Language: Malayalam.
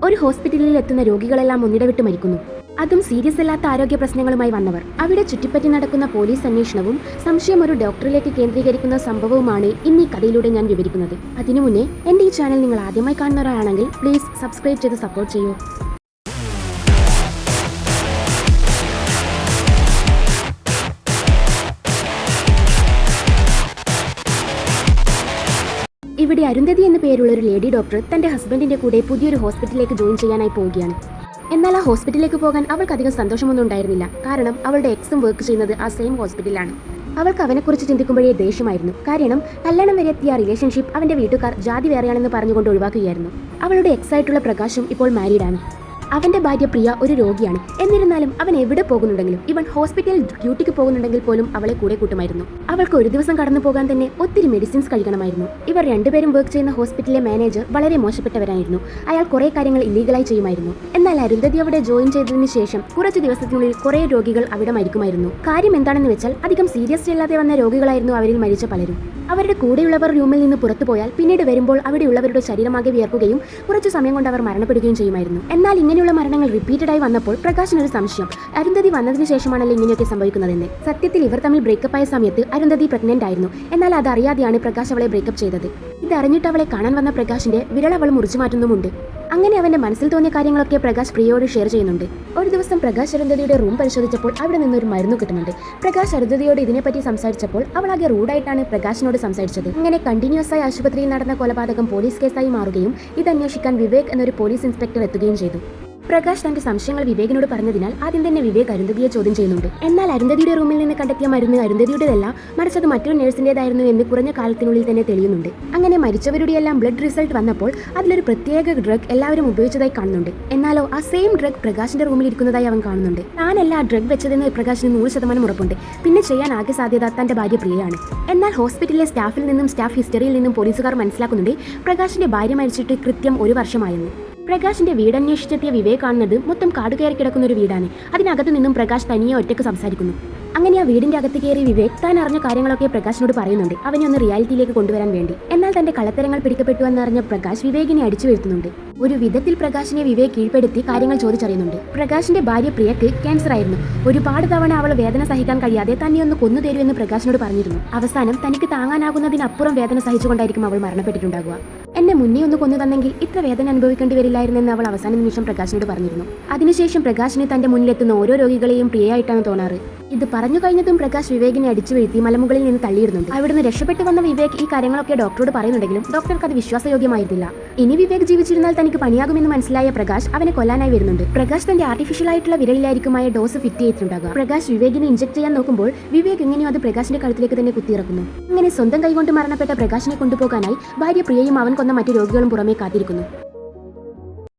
ഒരു ഹോസ്പിറ്റലിൽ എത്തുന്ന രോഗികളെല്ലാം ഒന്നിടവിട്ട് മരിക്കുന്നു. അതും സീരിയസ് അല്ലാത്ത ആരോഗ്യ പ്രശ്നങ്ങളുമായി വന്നവർ. അവിടെ ചുറ്റിപ്പറ്റി നടക്കുന്ന പോലീസ് അന്വേഷണവും സംശയം ഒരു ഡോക്ടറിലേക്ക് കേന്ദ്രീകരിക്കുന്ന സംഭവവുമാണ് ഇന്ന് ഈ കഥയിലൂടെ ഞാൻ വിവരിക്കുന്നത്. അതിനു മുന്നേ എൻ്റെ ഈ ചാനൽ നിങ്ങൾ ആദ്യമായി കാണുന്ന ഒരാളാണെങ്കിൽ പ്ലീസ് സബ്സ്ക്രൈബ് ചെയ്ത് സപ്പോർട്ട് ചെയ്യൂ. ഇവിടെ അരുന്ധതി എന്ന പേരുള്ള ഒരു ലേഡി ഡോക്ടർ തന്റെ ഹസ്ബൻഡിന്റെ കൂടെ പുതിയൊരു ഹോസ്പിറ്റലിലേക്ക് ജോയിൻ ചെയ്യാനായി പോവുകയാണ്. എന്നാൽ ആ ഹോസ്പിറ്റലിലേക്ക് പോകാൻ അവൾക്ക് അധികം സന്തോഷമൊന്നും ഉണ്ടായിരുന്നില്ല. കാരണം അവളുടെ എക്സും വർക്ക് ചെയ്യുന്നത് ആ സെയിം ഹോസ്പിറ്റലിലാണ്. അവൾക്ക് അവനെക്കുറിച്ച് ചിന്തിക്കുമ്പോഴേ ദേഷ്യമായിരുന്നു. കാരണം കല്യാണം വരെ എത്തിയ റിലേഷൻഷിപ്പ് അവന്റെ വീട്ടുകാർ ജാതി വേറെയാണെന്ന് പറഞ്ഞുകൊണ്ട് ഒഴിവാക്കുകയായിരുന്നു. അവളുടെ എക്സ് ആയിട്ടുള്ള പ്രകാശും ഇപ്പോൾ മാരീഡാണ്. അവന്റെ ഭാര്യ പ്രിയ ഒരു രോഗിയാണ്. എന്നിരുന്നാലും അവൻ എവിടെ പോകുന്നുണ്ടെങ്കിലും ഇവൻ ഹോസ്പിറ്റൽ ഡ്യൂട്ടിക്ക് പോകുന്നുണ്ടെങ്കിൽ പോലും അവളെ കൂടെ കൂട്ടുമായിരുന്നു. അവൾക്ക് ഒരു ദിവസം കടന്നു പോകാൻ തന്നെ ഒത്തിരി മെഡിസിൻസ് കഴിക്കണമായിരുന്നു. ഇവർ രണ്ടുപേരും വർക്ക് ചെയ്യുന്ന ഹോസ്പിറ്റലിലെ മാനേജർ വളരെ മോശപ്പെട്ടവരായിരുന്നു. അയാൾ കുറെ കാര്യങ്ങൾ ഇല്ലീഗലായി ചെയ്യുമായിരുന്നു. എന്നാൽ അരുന്ധതി അവിടെ ജോയിൻ ചെയ്തതിനു ശേഷം കുറച്ച് ദിവസത്തിനുള്ളിൽ കുറെ രോഗികൾ അവിടെ മരിക്കുമായിരുന്നു. കാര്യം എന്താണെന്ന് വെച്ചാൽ അധികം സീരിയസ് അല്ലാതെ വന്ന രോഗികളായിരുന്നു അവരിൽ മരിച്ച പലരും. അവരുടെ കൂടെയുള്ളവർ റൂമിൽ നിന്ന് പുറത്തു പോയാൽ പിന്നീട് വരുമ്പോൾ അവിടെയുള്ളവരുടെ ശരീരമാകെ വിയർക്കുകയും കുറച്ചു സമയം കൊണ്ട് അവർ മരണപ്പെടുകയും ചെയ്യുമായിരുന്നു. എന്നാൽ ഇങ്ങനെയുള്ള മരണങ്ങൾ റിപ്പീറ്റഡായി വന്നപ്പോൾ പ്രകാശിന് ഒരു സംശയം, അരുന്ധതി വന്നതിന് ശേഷമാണല്ലോ ഇങ്ങനെയൊക്കെ സംഭവിക്കുന്നതെന്ന്. സത്യത്തിൽ ഇവർ തമ്മിൽ ബ്രേക്കപ്പ് ആയ സമയത്ത് അരുന്ധതി പ്രഗ്നന്റ് ആയിരുന്നു. എന്നാൽ അതറിയാതെയാണ് പ്രകാശ് അവളെ ബ്രേക്കപ്പ് ചെയ്തത്. ഇതറിഞ്ഞിട്ട് അവളെ കാണാൻ വന്ന പ്രകാശിന്റെ വിരൽ അവൾ മുറിച്ചു മാറ്റുന്നുമുണ്ട്. അങ്ങനെ അവന്റെ മനസ്സിൽ തോന്നിയ കാര്യങ്ങളൊക്കെ പ്രകാശ് പ്രിയയോട് ഷെയർ ചെയ്യുന്നുണ്ട്. ഒരു ദിവസം പ്രകാശ് അരുന്ധതിയുടെ റൂം പരിശോധിച്ചപ്പോൾ അവിടെ നിന്നൊരു മരുന്ന് കിട്ടുന്നുണ്ട്. പ്രകാശ് അരുന്ധതിയോട് ഇതിനെപ്പറ്റി സംസാരിച്ചപ്പോൾ അവൾ ആകെ റൂഡായിട്ടാണ് പ്രകാശിനോട് സംസാരിച്ചത്. അങ്ങനെ കണ്ടിന്യൂസ് ആയി ആശുപത്രിയിൽ നടന്ന കൊലപാതകം പോലീസ് കേസായി മാറുകയും ഇത് അന്വേഷിക്കാൻ വിവേക് എന്നൊരു പോലീസ് ഇൻസ്പെക്ടർ എത്തുകയും ചെയ്തു. പ്രകാശ് തന്റെ സംശയങ്ങൾ വിവേകിനോട് പറഞ്ഞതിനാൽ ആദ്യം തന്നെ വിവേക് അരുന്ധതിയെ ചോദ്യം ചെയ്യുന്നുണ്ട്. എന്നാൽ അരുന്ധതിയുടെ റൂമിൽ നിന്ന് കണ്ടെത്തിയ മരുന്ന് അരുന്ധതിയുടേതല്ല, മറിച്ച് അത് മറ്റൊരു നഴ്സിന്റേതായിരുന്നു എന്ന് കുറഞ്ഞ കാലത്തിനുള്ളിൽ തന്നെ തെളിയുന്നുണ്ട്. അങ്ങനെ മരിച്ചവരുടെയെല്ലാം ബ്ലഡ് റിസൾട്ട് വന്നപ്പോൾ അതിലൊരു പ്രത്യേക ഡ്രഗ് എല്ലാവരും ഉപയോഗിച്ചതായി കാണുന്നുണ്ട്. എന്നാലോ ആ സെയിം ഡ്രഗ് പ്രകാശിന്റെ റൂമിൽ ഇരിക്കുന്നതായി അവൻ കാണുന്നുണ്ട്. താനല്ല ആ ഡ്രഗ് വെച്ചതെന്ന് പ്രകാശിന് 100% ഉറപ്പുണ്ട്. പിന്നെ ചെയ്യാൻ ആകെ സാധ്യത തന്റെ ഭാര്യ പ്രിയയാണ്. എന്നാൽ ഹോസ്പിറ്റലിലെ സ്റ്റാഫിൽ നിന്നും സ്റ്റാഫ് ഹിസ്റ്ററിയിൽ നിന്നും പോലീസുകാർ മനസ്സിലാക്കുന്നുണ്ട് പ്രകാശിന്റെ ഭാര്യ മരിച്ചിട്ട് കൃത്യം 1 വർഷമായെന്ന്. പ്രകാശിന്റെ വീട് അന്വേഷിച്ചെത്തിയ വിവേക് കാണുന്നത് മൊത്തം കാട് കയറി കിടക്കുന്ന ഒരു വീടാണ്. അതിനകത്തു നിന്നും പ്രകാശ് തനിയെ ഒറ്റയ്ക്ക് സംസാരിക്കുന്നു. അങ്ങനെ ആ വീടിന്റെ അകത്ത് കയറി വിവേക് താൻ അറിഞ്ഞ കാര്യങ്ങളൊക്കെ പ്രകാശിനോട് പറയുന്നുണ്ട്, അവനെ ഒന്ന് റിയാലിറ്റിയിലേക്ക് കൊണ്ടുവരാൻ വേണ്ടി. എന്നാൽ തന്റെ കള്ളത്തരങ്ങൾ പിടിക്കപ്പെട്ടു എന്നറിഞ്ഞ പ്രകാശ് വിവേകിനെ അടിച്ചു വീഴ്ത്തുന്നുണ്ട്. ഒരു വിധത്തിൽ പ്രകാശിനെ വിവേക് കീഴ്പ്പെടുത്തി കാര്യങ്ങൾ ചോദിച്ചറിയുന്നുണ്ട്. പ്രകാശിന്റെ ഭാര്യ പ്രിയക്ക് ക്യാൻസർ ആയിരുന്നു. ഒരുപാട് തവണ അവൾ വേദന സഹിക്കാൻ കഴിയാതെ തന്നെ ഒന്ന് കൊന്നു തരുമെന്ന് പ്രകാശിനോട് പറഞ്ഞിരുന്നു. അവസാനം തനിക്ക് താങ്ങാനാകുന്നതിനപ്പുറം വേദന സഹിച്ചുകൊണ്ടായിരിക്കും അവൾ മരണപ്പെട്ടിട്ടുണ്ടാകുക. എന്നെ മുന്നേ ഒന്ന് കൊന്നു തന്നെങ്കിൽ ഇത്ര വേദന അനുഭവിക്കേണ്ടി വരില്ലായിരുന്നെന്ന് അവൾ അവസാന നിമിഷം പ്രകാശിനോട് പറഞ്ഞിരുന്നു. അതിനുശേഷം പ്രകാശിന് തന്റെ മുന്നിലെത്തുന്ന ഓരോ രോഗികളെയും പ്രിയയായിട്ടാണ് തോന്നാറ്. ഇത് പറഞ്ഞു കഴിഞ്ഞതും പ്രകാശ് വിവേകിനെ അടിച്ചു വീഴ്ത്തി മലമുകളിൽ നിന്ന് തള്ളിയിടുന്നുണ്ട്. അവിടുന്ന് രക്ഷപ്പെട്ടു വന്ന വിവേക് ഈ കാര്യങ്ങളൊക്കെ ഡോക്ടറോട് പറയുന്നുണ്ടെങ്കിലും ഡോക്ടർക്ക് അത് വിശ്വാസയോഗ്യമായിരുന്നില്ല. ഇനി വിവേക് ജീവിച്ചിരുന്നാൽ തനിക്ക് പണിയാകുമെന്ന് മനസ്സിലായ പ്രകാശ് അവനെ കൊല്ലാനായി വരുന്നുണ്ട്. പ്രകാശ് തന്റെ ആർട്ടിഫിഷ്യൽ ആയിട്ടുള്ള വിരലിലായിരിക്കുമായ ഡോസ് ഫിറ്റ് ചെയ്തിട്ടുണ്ടാകുക. പ്രകാശ് വിവേകിനെ ഇഞ്ചക്ട് ചെയ്യാൻ നോക്കുമ്പോൾ വിവേക് എങ്ങനെയോ അത് പ്രകാശിന്റെ കഴുത്തിലേക്ക് തന്നെ കുത്തിയിറക്കുന്നു. അങ്ങനെ സ്വന്തം കൈകൊണ്ട് മരണപ്പെട്ട പ്രകാശിനെ കൊണ്ടുപോകാനായി ഭാര്യ പ്രിയയും അവൻ കൊന്ന മറ്റു രോഗികളും പുറമേ കാത്തിരിക്കുന്നു.